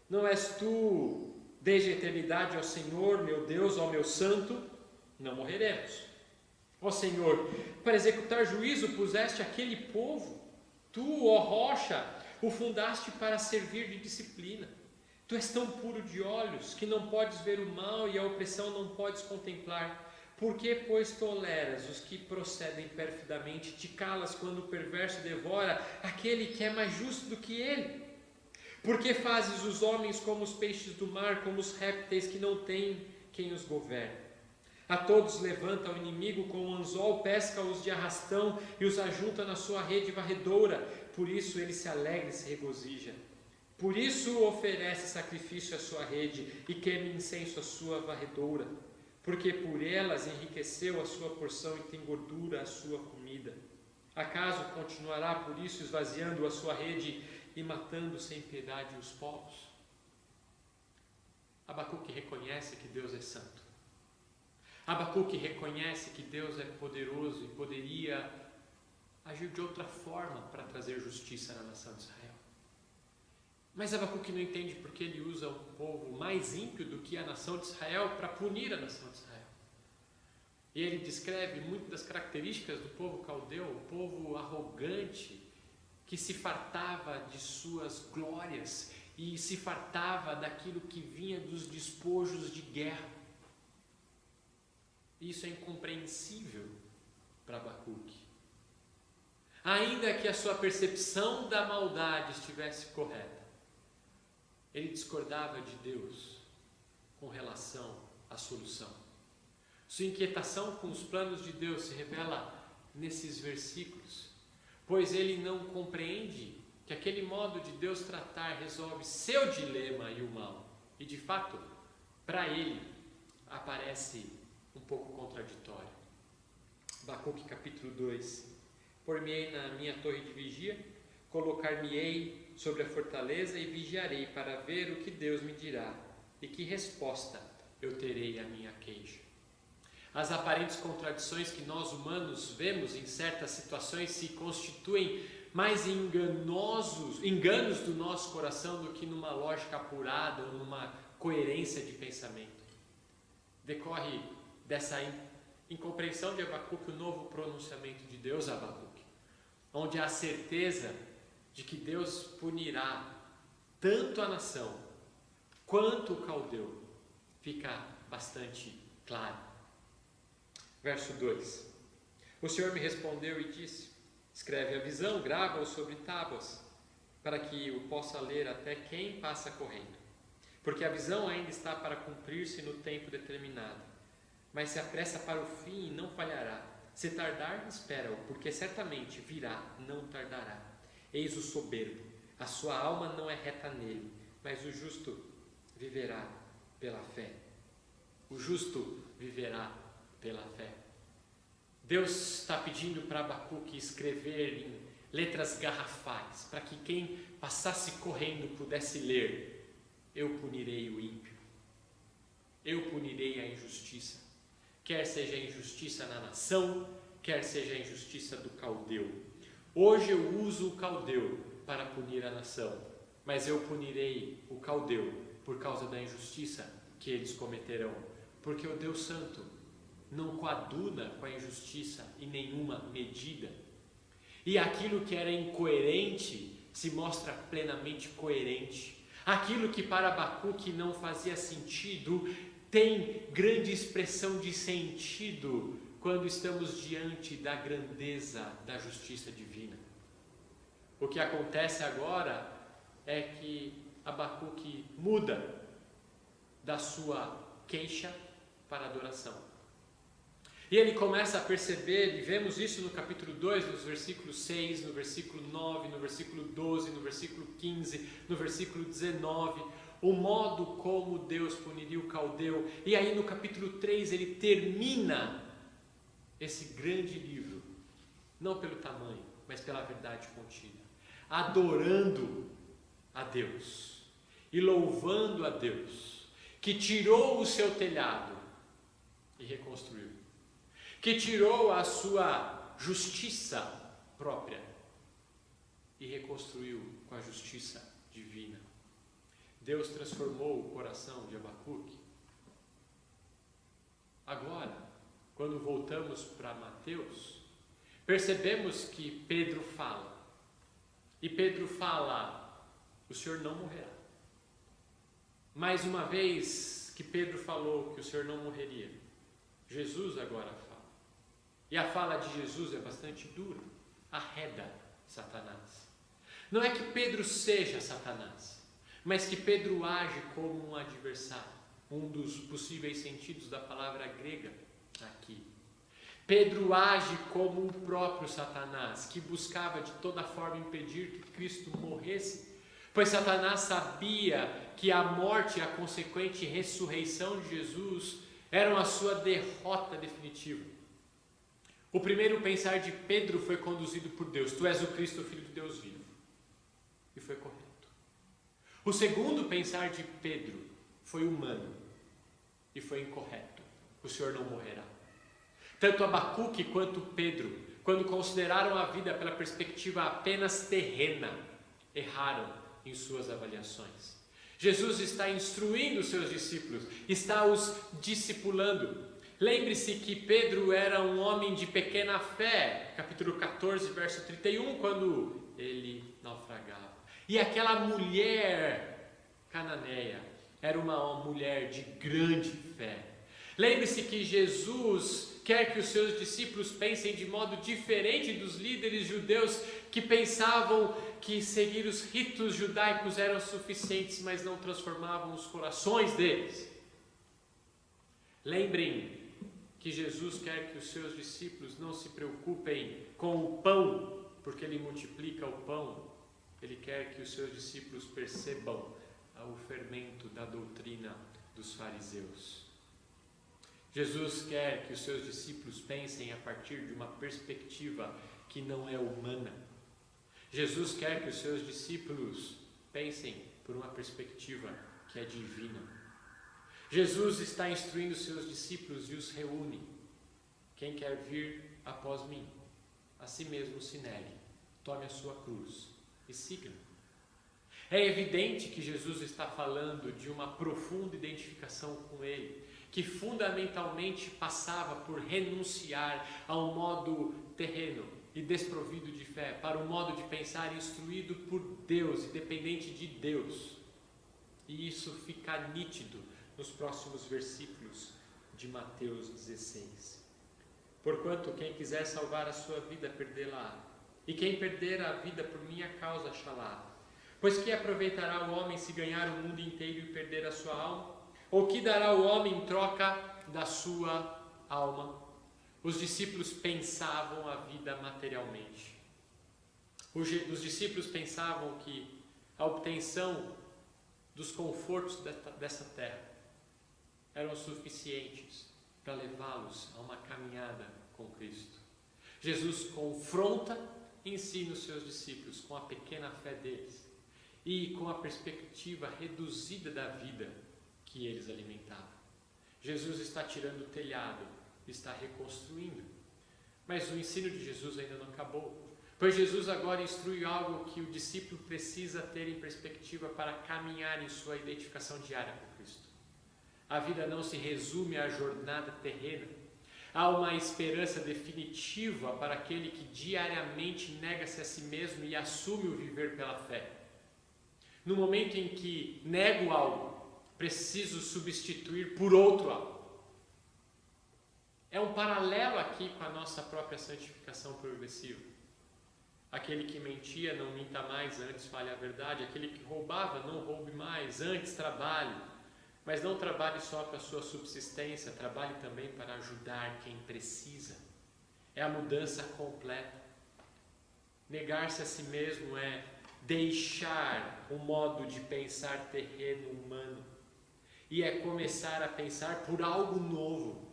Não és tu, desde a eternidade, ó Senhor, meu Deus, ó meu santo, não morreremos. Ó Senhor, para executar juízo puseste aquele povo. Tu, ó rocha, o fundaste para servir de disciplina. Tu és tão puro de olhos que não podes ver o mal e a opressão não podes contemplar. Por que, pois, toleras os que procedem perfidamente, te calas quando o perverso devora aquele que é mais justo do que ele? Por que fazes os homens como os peixes do mar, como os répteis que não têm quem os governe? A todos levanta o inimigo com o anzol, pesca-os de arrastão e os ajunta na sua rede varredora. Por isso ele se alegra e se regozija. Por isso oferece sacrifício à sua rede e queima incenso à sua varredora. Porque por elas enriqueceu a sua porção e tem gordura a sua comida. Acaso continuará por isso esvaziando a sua rede e matando sem piedade os povos? Abacuque reconhece que Deus é santo. Abacuque reconhece que Deus é poderoso e poderia agiu de outra forma para trazer justiça na nação de Israel. Mas Abacuque não entende porque ele usa um povo mais ímpio do que a nação de Israel para punir a nação de Israel. E ele descreve muitas das características do povo caldeu, o povo arrogante, que se fartava de suas glórias e se fartava daquilo que vinha dos despojos de guerra. Isso é incompreensível para Abacuque. Ainda que a sua percepção da maldade estivesse correta, ele discordava de Deus com relação à solução. Sua inquietação com os planos de Deus se revela nesses versículos, pois ele não compreende que aquele modo de Deus tratar resolve seu dilema e o mal. E de fato, para ele, aparece um pouco contraditório. Abacuque capítulo 2. Por-me-ei na minha torre de vigia, colocar-me-ei sobre a fortaleza e vigiarei para ver o que Deus me dirá e que resposta eu terei à minha queixa. As aparentes contradições que nós humanos vemos em certas situações se constituem mais enganos do nosso coração do que numa lógica apurada ou numa coerência de pensamento. Decorre dessa incompreensão de Abacuque o novo pronunciamento de Deus a Abacuque, onde há a certeza de que Deus punirá tanto a nação quanto o caldeu. Fica bastante claro. Verso 2. O Senhor me respondeu e disse: escreve a visão, grava-o sobre tábuas, para que o possa ler até quem passa correndo. Porque a visão ainda está para cumprir-se no tempo determinado. Mas se apressa para o fim e não falhará. Se tardar, espera-o, porque certamente virá, não tardará. Eis o soberbo, a sua alma não é reta nele, mas o justo viverá pela fé. O justo viverá pela fé. Deus está pedindo para Abacuque escrever em letras garrafais, para que quem passasse correndo pudesse ler: eu punirei o ímpio, eu punirei a injustiça, quer seja a injustiça na nação, quer seja a injustiça do caldeu. Hoje eu uso o caldeu para punir a nação, mas eu punirei o caldeu por causa da injustiça que eles cometerão, porque o Deus Santo não coaduna com a injustiça em nenhuma medida. E aquilo que era incoerente se mostra plenamente coerente. Aquilo que para Abacuque não fazia sentido tem grande expressão de sentido quando estamos diante da grandeza da justiça divina. O que acontece agora é que Abacuque muda da sua queixa para adoração. E ele começa a perceber, e vemos isso no capítulo 2, nos versículos 6, no versículo 9, no versículo 12, no versículo 15, no versículo 19, o modo como Deus puniria o caldeu. E aí no capítulo 3 ele termina esse grande livro, não pelo tamanho, mas pela verdade contida, adorando a Deus e louvando a Deus, que tirou o seu telhado e reconstruiu, que tirou a sua justiça própria e reconstruiu com a justiça divina. Deus transformou o coração de Abacuque. Agora, quando voltamos para Mateus, percebemos que Pedro fala. E Pedro fala: o Senhor não morrerá. Mais uma vez que Pedro falou que o Senhor não morreria, Jesus agora fala. E a fala de Jesus é bastante dura, arreda Satanás. Não é que Pedro seja Satanás, mas que Pedro age como um adversário, um dos possíveis sentidos da palavra grega aqui. Pedro age como o próprio Satanás, que buscava de toda forma impedir que Cristo morresse, pois Satanás sabia que a morte e a consequente ressurreição de Jesus eram a sua derrota definitiva. O primeiro pensar de Pedro foi conduzido por Deus: tu és o Cristo, o Filho de Deus vivo. E foi correto. O segundo pensar de Pedro foi humano e foi incorreto: o Senhor não morrerá. Tanto Abacuque quanto Pedro, quando consideraram a vida pela perspectiva apenas terrena, erraram em suas avaliações. Jesus está instruindo os seus discípulos, está os discipulando. Lembre-se que Pedro era um homem de pequena fé, capítulo 14, verso 31, quando ele naufragava. E aquela mulher cananeia era uma mulher de grande fé. Lembre-se que Jesus quer que os seus discípulos pensem de modo diferente dos líderes judeus que pensavam que seguir os ritos judaicos eram suficientes, mas não transformavam os corações deles. Lembrem que Jesus quer que os seus discípulos não se preocupem com o pão, porque Ele multiplica o pão. Ele quer que os seus discípulos percebam o fermento da doutrina dos fariseus. Jesus quer que os seus discípulos pensem a partir de uma perspectiva que não é humana. Jesus quer que os seus discípulos pensem por uma perspectiva que é divina. Jesus está instruindo os seus discípulos e os reúne. Quem quer vir após mim, a si mesmo se negue, tome a sua cruz e siga-me. É evidente que Jesus está falando de uma profunda identificação com Ele, que fundamentalmente passava por renunciar a um modo terreno e desprovido de fé, para um modo de pensar instruído por Deus e dependente de Deus. E isso fica nítido nos próximos versículos de Mateus 16. Porquanto quem quiser salvar a sua vida, perdê-la-á, e quem perder a vida por minha causa, achá-la-á. Pois que aproveitará o homem se ganhar o mundo inteiro e perder a sua alma? Ou que dará o homem em troca da sua alma? Os discípulos pensavam a vida materialmente. Os discípulos pensavam que a obtenção dos confortos dessa terra eram suficientes para levá-los a uma caminhada com Cristo. Jesus confronta e ensina os seus discípulos com a pequena fé deles e com a perspectiva reduzida da vida que eles alimentavam. Jesus está tirando o telhado, está reconstruindo. Mas o ensino de Jesus ainda não acabou, pois Jesus agora instrui algo que o discípulo precisa ter em perspectiva para caminhar em sua identificação diária com Cristo. A vida não se resume à jornada terrena. Há uma esperança definitiva para aquele que diariamente nega-se a si mesmo e assume o viver pela fé. No momento em que nego algo, preciso substituir por outro algo. É um paralelo aqui com a nossa própria santificação progressiva. Aquele que mentia, não minta mais, antes fale a verdade. Aquele que roubava, não roube mais, antes trabalhe. Mas não trabalhe só para a sua subsistência, trabalhe também para ajudar quem precisa. É a mudança completa. Negar-se a si mesmo é deixar o modo de pensar terreno humano e é começar a pensar por algo novo,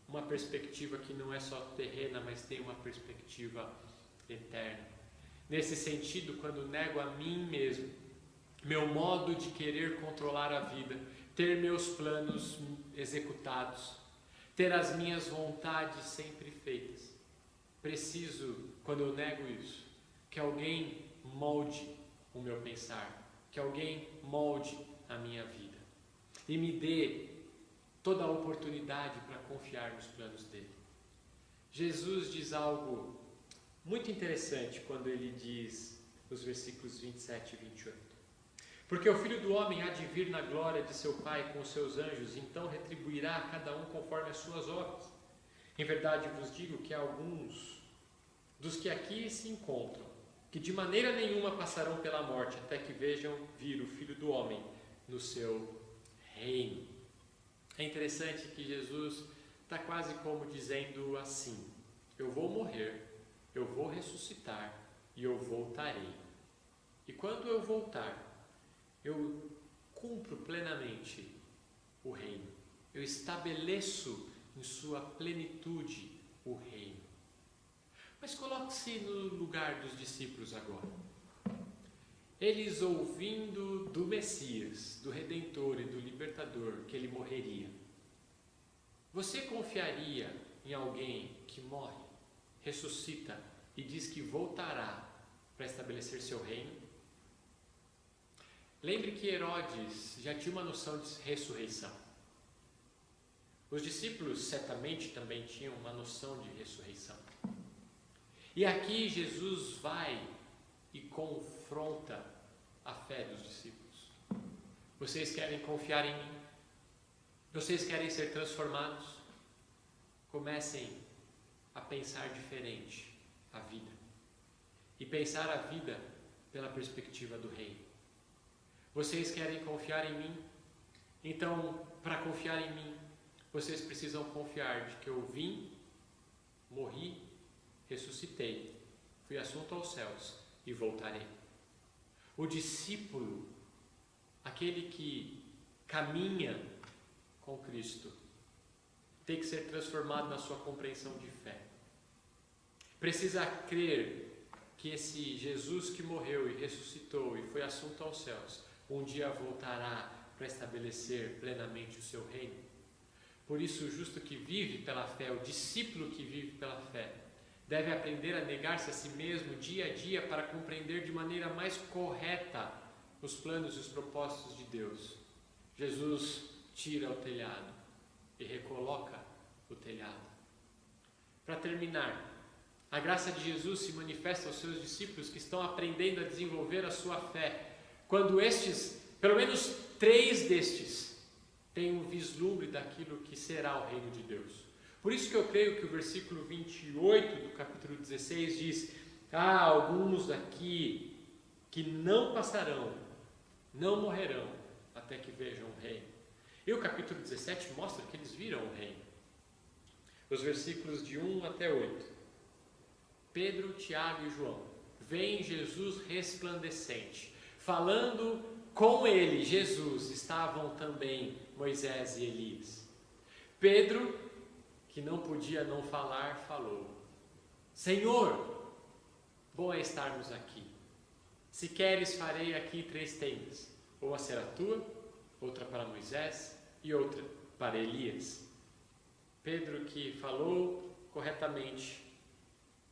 uma perspectiva que não é só terrena, mas tem uma perspectiva eterna. Nesse sentido, quando nego a mim mesmo, meu modo de querer controlar a vida, ter meus planos executados, ter as minhas vontades sempre feitas, preciso, quando eu nego isso, que alguém molde o meu pensar, que alguém molde a minha vida e me dê toda a oportunidade para confiar nos planos dele. Jesus diz algo muito interessante quando ele diz nos versículos 27 e 28. Porque o Filho do Homem há de vir na glória de seu Pai com os seus anjos, então retribuirá a cada um conforme as suas obras. Em verdade vos digo que há alguns dos que aqui se encontram, que de maneira nenhuma passarão pela morte, até que vejam vir o Filho do Homem no seu reino. É interessante que Jesus está quase como dizendo assim: eu vou morrer, eu vou ressuscitar e eu voltarei. E quando eu voltar, eu cumpro plenamente o reino. Eu estabeleço em sua plenitude o reino. Mas coloque-se no lugar dos discípulos agora. Eles ouvindo do Messias, do Redentor e do Libertador, que ele morreria. Você confiaria em alguém que morre, ressuscita e diz que voltará para estabelecer seu reino. Lembre que Herodes já tinha uma noção de ressurreição. Os discípulos certamente também tinham uma noção de ressurreição. E aqui Jesus vai e confronta a fé dos discípulos. Vocês querem confiar em mim? Vocês querem ser transformados? Comecem a pensar diferente a vida. E pensar a vida pela perspectiva do reino. Vocês querem confiar em mim? Então, para confiar em mim, vocês precisam confiar de que eu vim, morri, ressuscitei, fui assunto aos céus e voltarei. O discípulo, aquele que caminha com Cristo, tem que ser transformado na sua compreensão de fé. Precisa crer que esse Jesus que morreu e ressuscitou e foi assunto aos céus, um dia voltará para estabelecer plenamente o seu reino. Por isso, o justo que vive pela fé, o discípulo que vive pela fé, deve aprender a negar-se a si mesmo dia a dia para compreender de maneira mais correta os planos e os propósitos de Deus. Jesus tira o telhado e recoloca o telhado. Para terminar, a graça de Jesus se manifesta aos seus discípulos que estão aprendendo a desenvolver a sua fé, quando estes, pelo menos 3 destes, têm um vislumbre daquilo que será o reino de Deus. Por isso que eu creio que o versículo 28 do capítulo 16 diz: há alguns daqui que não passarão, não morrerão, até que vejam o reino. E o capítulo 17 mostra que eles viram o reino. Os versículos de 1 até 8. Pedro, Tiago e João veem Jesus resplandecente. Falando com ele, Jesus, estavam também Moisés e Elias. Pedro, que não podia não falar, falou: Senhor, bom é estarmos aqui. Se queres, farei aqui 3 tendas, uma será tua, outra para Moisés e outra para Elias. Pedro, que falou corretamente,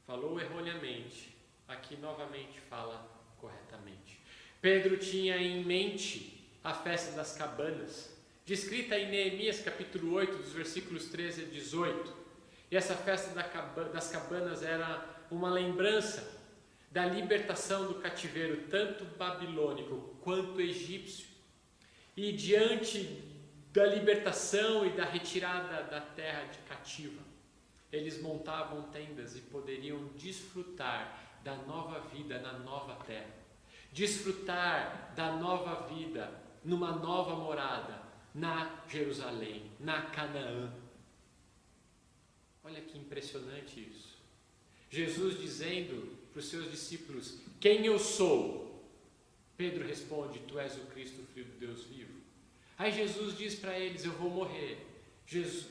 falou erroneamente, aqui novamente fala corretamente. Pedro tinha em mente a festa das cabanas, descrita em Neemias capítulo 8, dos versículos 13 a 18. E essa festa das cabanas era uma lembrança da libertação do cativeiro, tanto babilônico quanto egípcio. E diante da libertação e da retirada da terra de cativa, eles montavam tendas e poderiam desfrutar da nova vida na nova terra. Desfrutar da nova vida numa nova morada, na Jerusalém, na Canaã. Olha que impressionante isso. Jesus dizendo para os seus discípulos: quem eu sou? Pedro responde: tu és o Cristo, o Filho de Deus vivo. Aí Jesus diz para eles: eu vou morrer.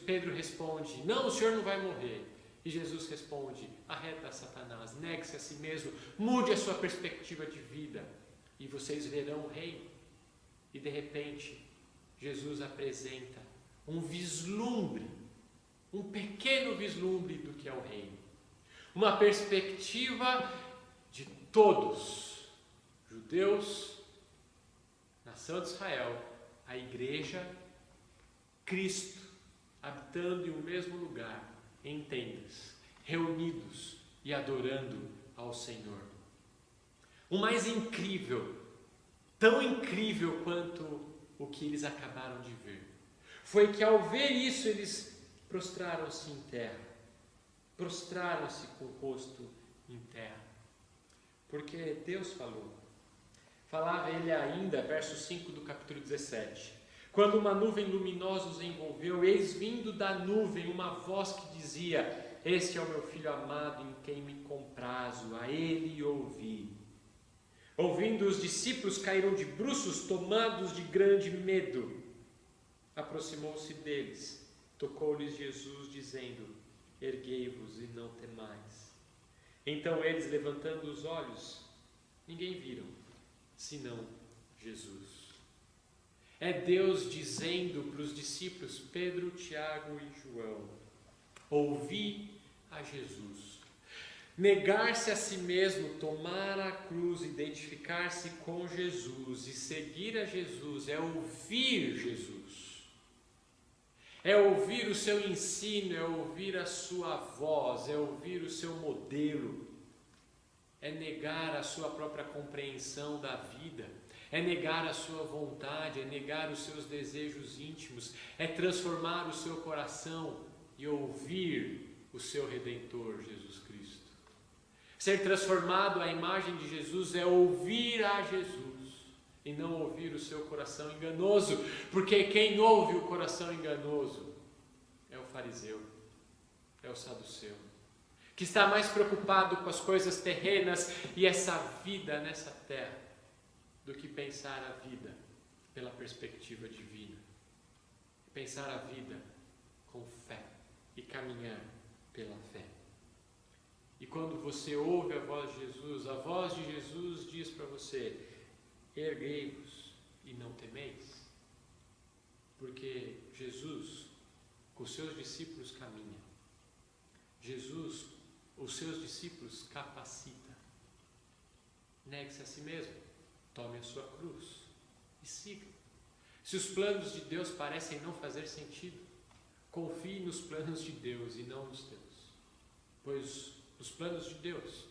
Pedro responde: não, o senhor não vai morrer. E Jesus responde: arreda Satanás, negue-se a si mesmo, mude a sua perspectiva de vida e vocês verão o reino. E de repente, Jesus apresenta um vislumbre, um pequeno vislumbre do que é o reino. Uma perspectiva de todos, judeus, nação de Israel, a igreja, Cristo, habitando em um mesmo lugar, em tendas, reunidos e adorando ao Senhor. O mais incrível, tão incrível quanto o que eles acabaram de ver, foi que ao ver isso eles prostraram-se em terra, prostraram-se com o rosto em terra, porque Deus falou. Falava ele ainda, verso 5 do capítulo 17, quando uma nuvem luminosa os envolveu, eis vindo da nuvem uma voz que dizia: este é o meu filho amado em quem me comprazo, a ele ouvi. Ouvindo, os discípulos caíram de bruços, tomados de grande medo. Aproximou-se deles, tocou-lhes Jesus, dizendo: erguei-vos e não temais. Então eles, levantando os olhos, ninguém viram, senão Jesus. É Deus dizendo para os discípulos Pedro, Tiago e João: ouvi a Jesus. Negar-se a si mesmo, tomar a cruz, identificar-se com Jesus e seguir a Jesus é ouvir Jesus. É ouvir o seu ensino, é ouvir a sua voz, é ouvir o seu modelo. É negar a sua própria compreensão da vida, é negar a sua vontade, é negar os seus desejos íntimos, é transformar o seu coração e ouvir o seu Redentor, Jesus Cristo. Ser transformado à imagem de Jesus é ouvir a Jesus e não ouvir o seu coração enganoso, porque quem ouve o coração enganoso é o fariseu, é o saduceu, que está mais preocupado com as coisas terrenas e essa vida nessa terra, do que pensar a vida pela perspectiva divina. Pensar a vida com fé e caminhar pela fé. E quando você ouve a voz de Jesus diz para você: erguei-vos e não temeis. Porque Jesus, com os seus discípulos, caminha. Jesus, os seus discípulos, capacita. Negue-se a si mesmo, tome a sua cruz e siga. Se os planos de Deus parecem não fazer sentido, confie nos planos de Deus e não nos teus. Pois nos planos de Deus,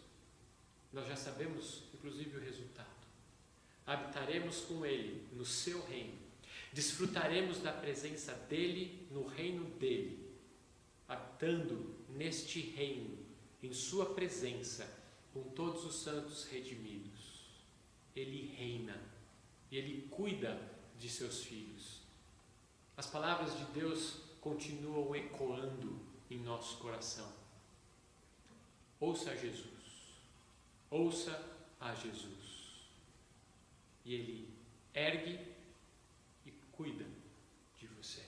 nós já sabemos, inclusive, o resultado. Habitaremos com Ele no seu reino. Desfrutaremos da presença dEle no reino dEle. Habitando neste reino, em sua presença, com todos os santos redimidos. Ele reina e Ele cuida de seus filhos. As palavras de Deus continuam ecoando em nosso coração. Ouça a Jesus. Ouça a Jesus. E Ele ergue e cuida de você.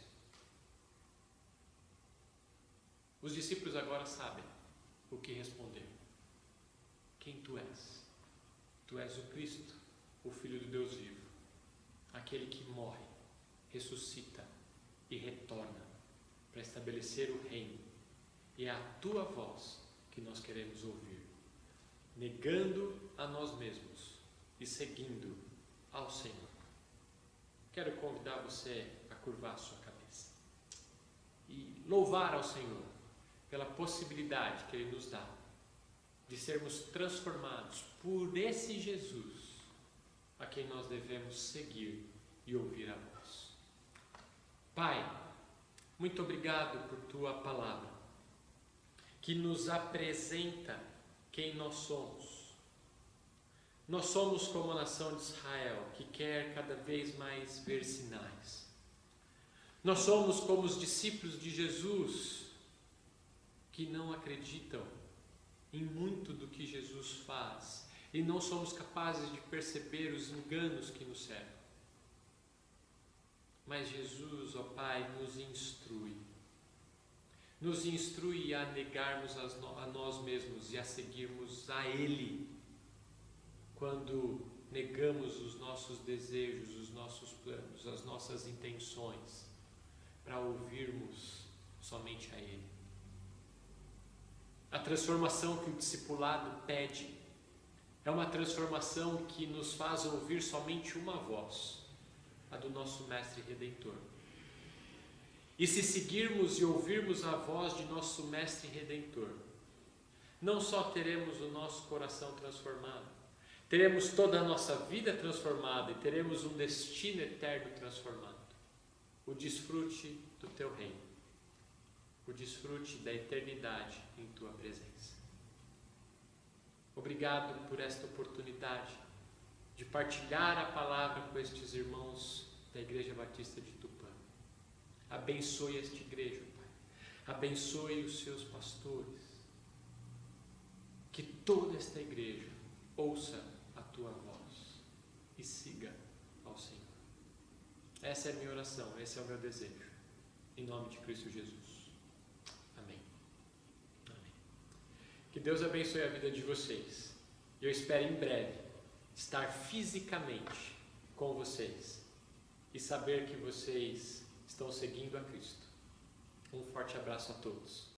Os discípulos agora sabem o que responder. Quem tu és? Tu és o Cristo, o Filho do Deus vivo, aquele que morre, ressuscita e retorna para estabelecer o reino. E é a tua voz que nós queremos ouvir, negando a nós mesmos e seguindo ao Senhor. Quero convidar você a curvar a sua cabeça e louvar ao Senhor pela possibilidade que Ele nos dá de sermos transformados por esse Jesus a quem nós devemos seguir e ouvir a voz. Pai, muito obrigado por Tua palavra, que nos apresenta quem nós somos. Nós somos como a nação de Israel, que quer cada vez mais ver sinais. Nós somos como os discípulos de Jesus, que não acreditam em muito do que Jesus faz e não somos capazes de perceber os enganos que nos cercam. Mas Jesus, ó Pai, nos instrui a negarmos a nós mesmos e a seguirmos a Ele, quando negamos os nossos desejos, os nossos planos, as nossas intenções, para ouvirmos somente a Ele. A transformação que o discipulado pede é uma transformação que nos faz ouvir somente uma voz, a do nosso Mestre Redentor. E se seguirmos e ouvirmos a voz de nosso Mestre Redentor, não só teremos o nosso coração transformado, teremos toda a nossa vida transformada e teremos um destino eterno transformado. O desfrute do Teu reino, o desfrute da eternidade em Tua presença. Obrigado por esta oportunidade de partilhar a palavra com estes irmãos da Igreja Batista de Tupã. Abençoe esta igreja, Pai. Abençoe os seus pastores. Que toda esta igreja ouça a Tua voz e siga ao Senhor. Essa é a minha oração, esse é o meu desejo. Em nome de Cristo Jesus. Amém. Amém. Que Deus abençoe a vida de vocês. Eu espero em breve estar fisicamente com vocês e saber que vocês estão seguindo a Cristo. Um forte abraço a todos.